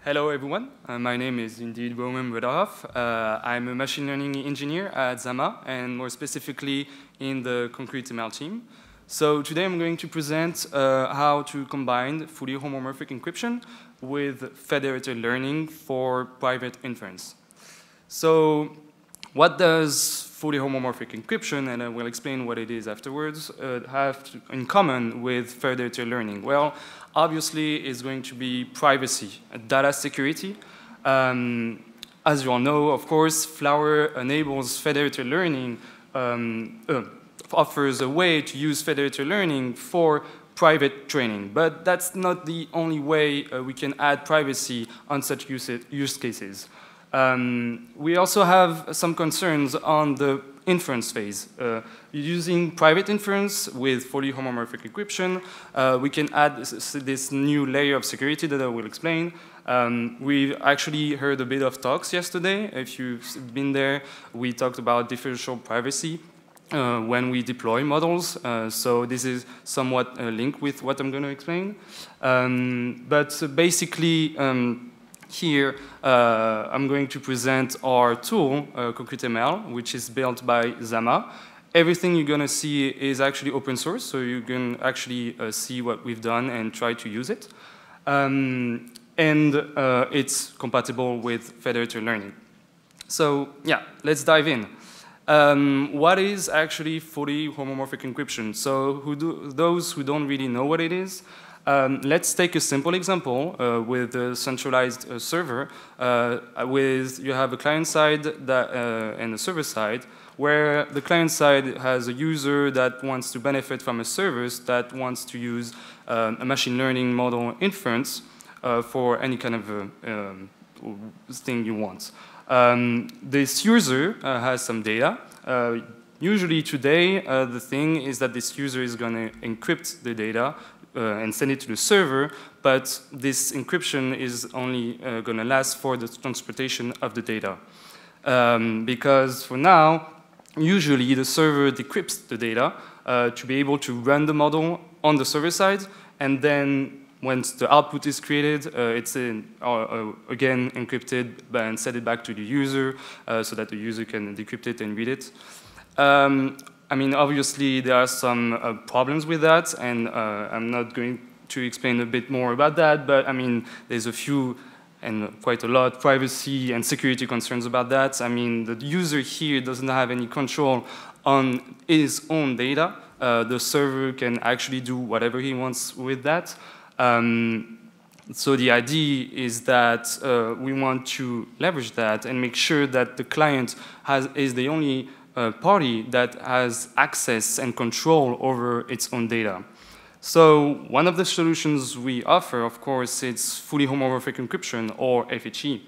Hello, everyone. My name is indeed Bredehoft. I'm a machine learning engineer at ZAMA, and more specifically in the Concrete ML team. So today I'm going to present how to combine fully homomorphic encryption with federated learning for private inference. So what does fully homomorphic encryption, and I will explain what it is afterwards, have in common with federated learning? Well, obviously, it's going to be privacy, data security. As you all know, of course, Flower enables federated learning, offers a way to use federated learning for private training. But that's not the only way we can add privacy on such use cases. We also have some concerns on the inference phase. Using private inference with fully homomorphic encryption, we can add this new layer of security that I will explain. We actually heard a bit of talks yesterday. If you've been there, we talked about differential privacy when we deploy models. So this is somewhat linked with what I'm going to explain. But basically, here, I'm going to present our tool, Concrete ML, which is built by ZAMA. Everything you're going to see is actually open source, so you can actually see what we've done and try to use it. And it's compatible with federated learning. So yeah, let's dive in. What is actually fully homomorphic encryption? So those who don't really know what it is, let's take a simple example with a centralized server. You have a client side and a server side, where the client side has a user that wants to benefit from a service that wants to use a machine learning model inference for any kind of thing you want. This user has some data. Usually today, the thing is that this user is going to encrypt the data and send it to the server, but this encryption is only going to last for the transportation of the data. Because for now, usually the server decrypts the data to be able to run the model on the server side, and then once the output is created, it's again encrypted and send it back to the user so that the user can decrypt it and read it. I mean, obviously, there are some problems with that, and I'm not going to explain a bit more about that, but I mean, there's a few, and quite a lot, privacy and security concerns about that. I mean, the user here doesn't have any control on his own data. The server can actually do whatever he wants with that. So the idea is that we want to leverage that and make sure that the client is the only party that has access and control over its own data. So one of the solutions we offer, of course, it's fully homomorphic encryption, or FHE.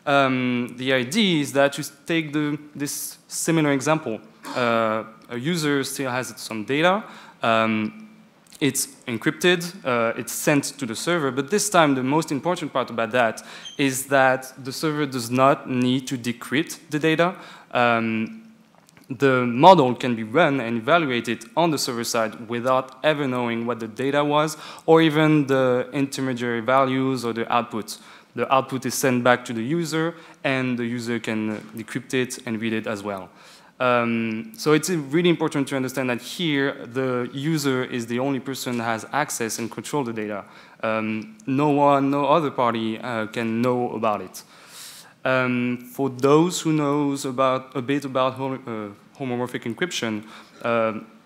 The idea is that you take this similar example. A user still has some data. It's encrypted, it's sent to the server, but this time the most important part about that is that the server does not need to decrypt the data. The model can be run and evaluated on the server side without ever knowing what the data was, or even the intermediary values or the output. The output is sent back to the user, and the user can decrypt it and read it as well. So it's really important to understand that here, the user is the only person that has access and control the data. No other party can know about it. For those who knows a bit about homomorphic encryption,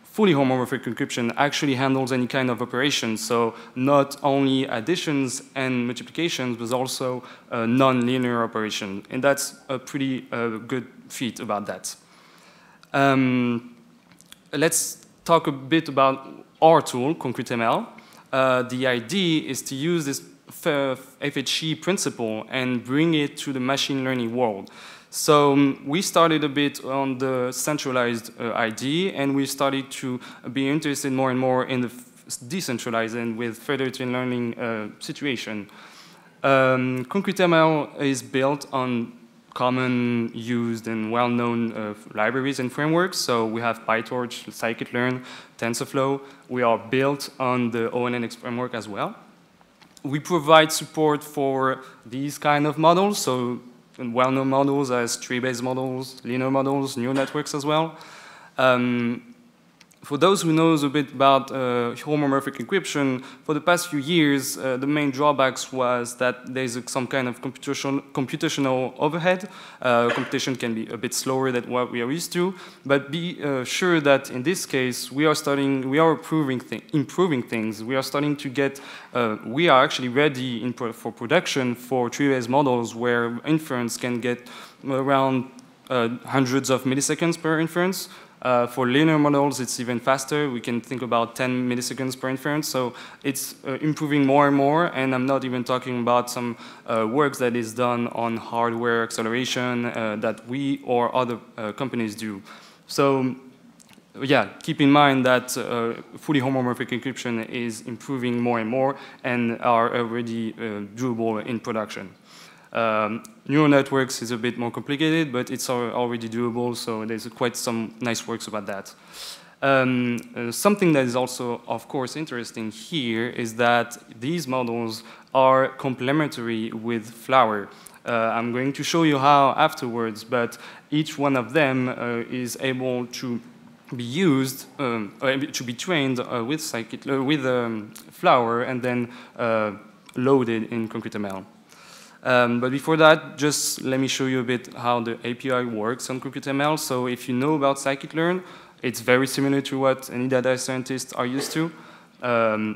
fully homomorphic encryption actually handles any kind of operation. So not only additions and multiplications, but also non-linear operation. And that's a pretty good feat about that. Let's talk a bit about our tool, Concrete ML. The idea is to use this FHE principle and bring it to the machine learning world. So we started a bit on the centralized idea, and we started to be interested more and more in the decentralized and with federated learning situation. Concrete ML is built on common used and well-known libraries and frameworks. So we have PyTorch, scikit-learn, TensorFlow. We are built on the ONNX framework as well. we provide support for these kind of models, so well-known models as tree-based models, linear models, neural networks as well. For those who knows a bit about homomorphic encryption, for the past few years, the main drawbacks was that there's some kind of computational overhead. Computation can be a bit slower than what we are used to, but be sure that in this case, we are improving things. We are starting to get, we are actually ready for production for tree-based models where inference can get around hundreds of milliseconds per inference. For linear models, it's even faster. We can think about 10 milliseconds per inference. So it's improving more and more. And I'm not even talking about some work that is done on hardware acceleration that we or other companies do. So yeah, keep in mind that fully homomorphic encryption is improving more and more and are already doable in production. Neural networks is a bit more complicated, but it's already doable, so there's quite some nice works about that. Something that is also, of course, interesting here is that these models are complementary with Flower. I'm going to show you how afterwards, but each one of them is able to be used, to be trained with Flower and then loaded in ConcreteML. But before that, just let me show you a bit how the API works on ConcreteML. So if you know about scikit-learn, it's very similar to what any data scientists are used to.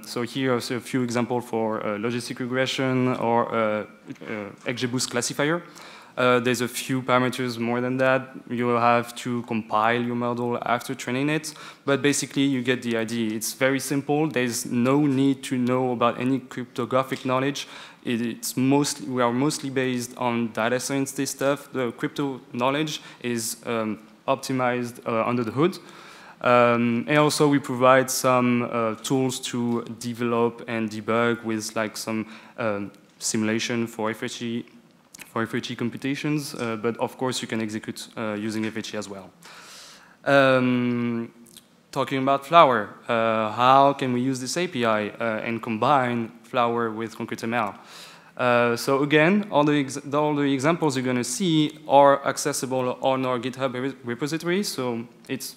So here are a few examples for logistic regression or XGBoost classifier. There's a few parameters more than that. You will have to compile your model after training it. But basically, you get the idea. It's very simple. There's no need to know about any cryptographic knowledge. We are mostly based on data science stuff. The crypto knowledge is optimized under the hood. And also, we provide some tools to develop and debug with like some simulation for FHE. For FHE computations, but of course you can execute using FHE as well. Talking about Flower, how can we use this API and combine Flower with ConcreteML? So again, all the examples you're going to see are accessible on our GitHub repository, so it's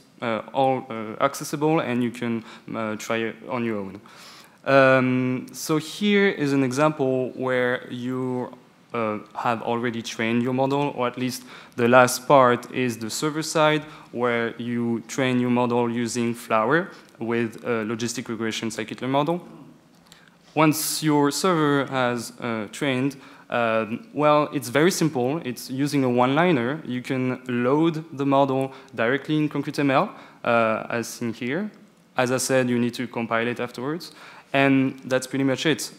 all accessible and you can try it on your own. So here is an example where you have already trained your model, or at least the last part is the server side, where you train your model using Flower with a logistic regression scikit-learn model. Once your server has trained, well, it's very simple. It's using a one-liner. You can load the model directly in ConcreteML, as seen here. As I said, you need to compile it afterwards. And that's pretty much it.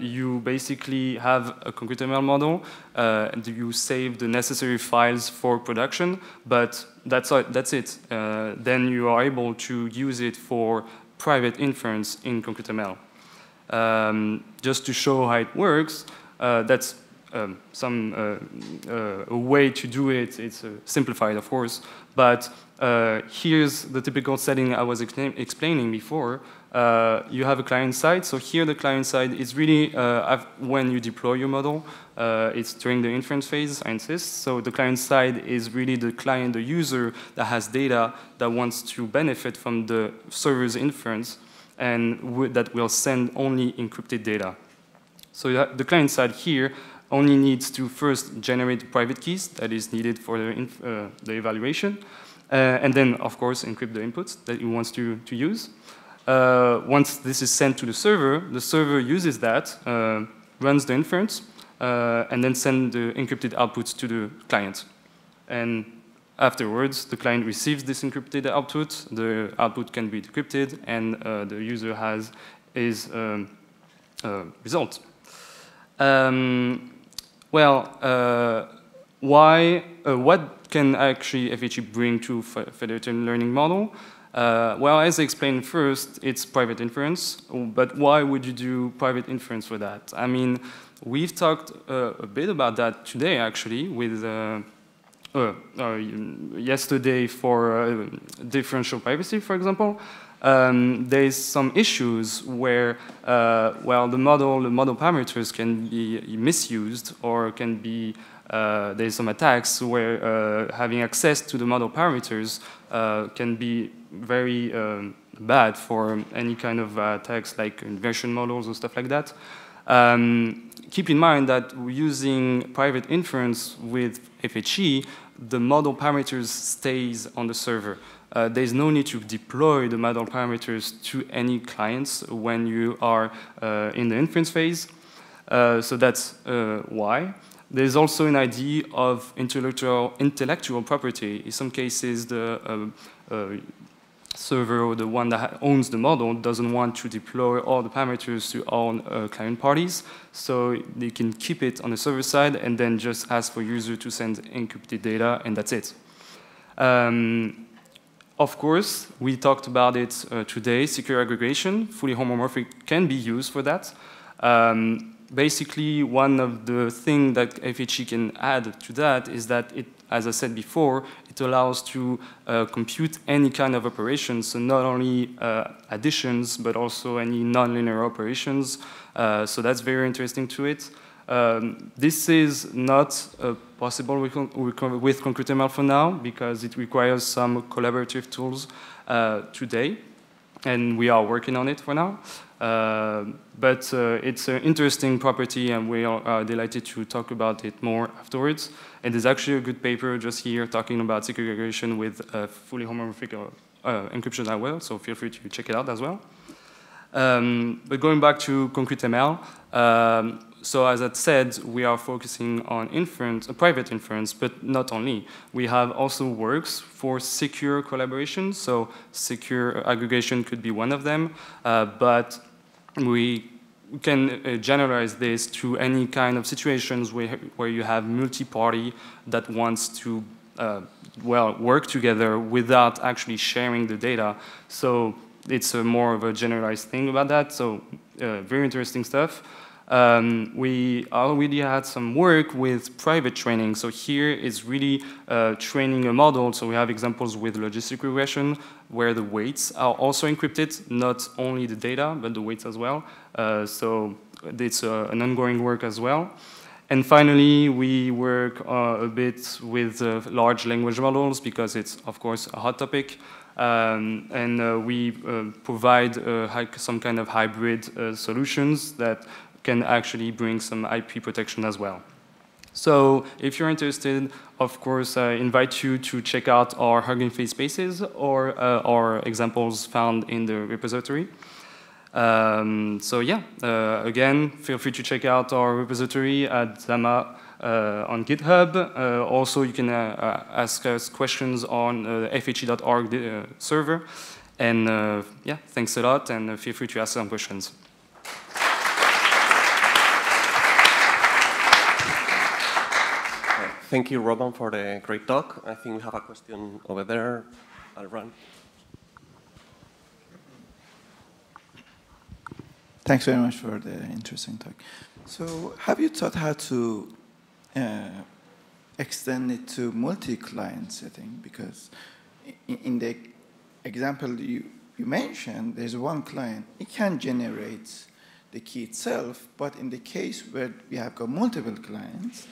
You basically have a ConcreteML model, and you save the necessary files for production, but that's it. Then you are able to use it for private inference in ConcreteML. Just to show how it works, that's a way to do it. It's simplified, of course, but here's the typical setting I was explaining before. You have a client side, so here the client side is really when you deploy your model, it's during the inference phase, I insist. So the client side is really the client, the user that has data that wants to benefit from the server's inference and that will send only encrypted data. So the client side here only needs to first generate the private keys that is needed for the evaluation, and then, of course, encrypt the inputs that it wants to use. Once this is sent to the server uses that, runs the inference, and then sends the encrypted outputs to the client. And afterwards, the client receives this encrypted output, the output can be decrypted, and the user has his result. What can actually FHE bring to federated learning model? Well, as I explained first, it's private inference, but why would you do private inference for that? I mean, we've talked a bit about that today, actually, with yesterday for differential privacy, for example. there's some issues where, well, the model parameters can be misused, or can be, there's some attacks where having access to the model parameters can be very bad for any kind of attacks like inversion models or stuff like that. Keep in mind that using private inference with FHE, the model parameters stays on the server. There's no need to deploy the model parameters to any clients when you are in the inference phase. So that's why. There's also an idea of intellectual property. In some cases, the server, or the one that owns the model, doesn't want to deploy all the parameters to all client parties, so they can keep it on the server side and then just ask for user to send encrypted data, and that's it. Of course, we talked about it today, secure aggregation, fully homomorphic can be used for that. Basically, one of the things that FHE can add to that is that it, as I said before, it allows to compute any kind of operations, so not only additions, but also any nonlinear operations. So that's very interesting to it. This is not possible with ConcreteML for now, because it requires some collaborative tools today, and we are working on it for now. But it's an interesting property, and we are delighted to talk about it more afterwards. And there's actually a good paper just here talking about secure aggregation with fully homomorphic encryption as well, so feel free to check it out as well. But going back to ConcreteML, so as I said, we are focusing on inference, private inference, but not only. We have also works for secure collaboration, so secure aggregation could be one of them, but we can generalize this to any kind of situations where you have multi-party that wants to well, work together without actually sharing the data. So it's more of a generalized thing about that, so very interesting stuff. We already had some work with private training. So here is really training a model. So we have examples with logistic regression where the weights are also encrypted, not only the data, but the weights as well. So it's an ongoing work as well. And finally, we work a bit with large language models because it's, of course, a hot topic. And we provide some kind of hybrid solutions that can actually bring some IP protection as well. So if you're interested, of course, I invite you to check out our Hugging Face spaces or our examples found in the repository. So yeah, again, feel free to check out our repository at ZAMA on GitHub. Also, you can ask us questions on the FHE.org server. And yeah, thanks a lot, and feel free to ask some questions. Thank you, Robin, for the great talk. I think we have a question over there. I'll run. Thanks very much for the interesting talk. So have you thought how to extend it to multi-client setting? Because in the example you mentioned, there's one client. It can generate the key itself, but in the case where we have got multiple clients,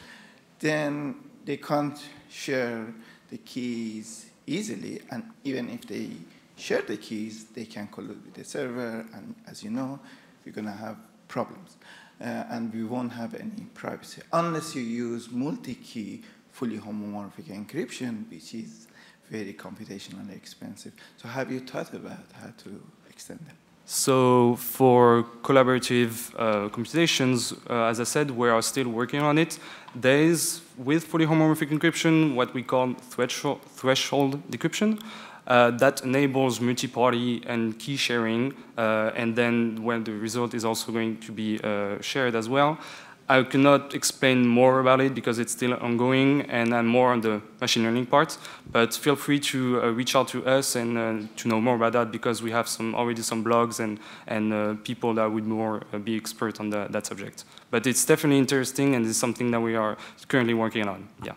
then they can't share the keys easily, and even if they share the keys, they can collude with the server, and as you know, we're going to have problems. And we won't have any privacy, unless you use multi-key fully homomorphic encryption, which is very computationally expensive. So have you thought about how to extend that? So for collaborative computations, as I said, we are still working on it. There is, with fully homomorphic encryption, what we call threshold decryption. That enables multi-party and key sharing, and then when the result is also going to be shared as well. I cannot explain more about it because it's still ongoing, and I'm more on the machine learning part. But feel free to reach out to us and to know more about that, because we have already some blogs and people that would more be expert on that subject. But it's definitely interesting, and it's something that we are currently working on. Yeah.